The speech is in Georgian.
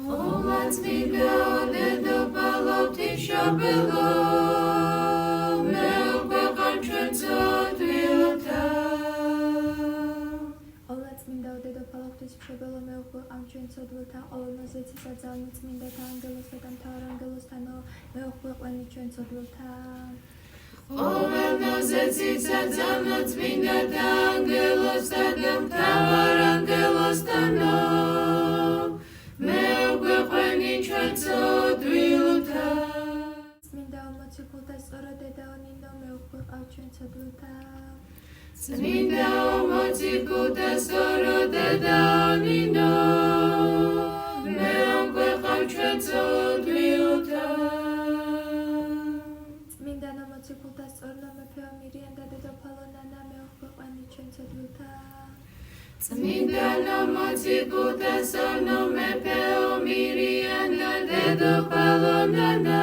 Olatmiga dedopalov tishabelo meukbeqam ჩვენცო თვილთა Olatmiga dedopalov tishabelo meukbeqam ჩვენცო თვილთა ყოველმოზეცი საძალნი წმინდათა ანგელოსთა და მთავარ ანგელოსთანო მეუყვეყვენი ჩვენცო თვილთა ყოველმოზეცი საძალნი წმინდათა ანგელოსთა და მთავარ ანგელოსთანო მეუყვეყვენი ჩვენცო თვილთა წმინდა ომოციკულთა სწორო დედაონინო მეუყვეყავ ჩვენცო თვილთა წმინდა ომოციკულთა სწორო დედაონინო მეუყვეყავ ჩვენცო თვილთა წმინდა ომოციკულთა სწორნო მეფეო მირიან და დედოფალო ნანა მეუყვეყვენი ჩვენცო თვილთა წმინდა ომოციკულთა სწორნო მეფეო მირიან და დედოფალო ნანა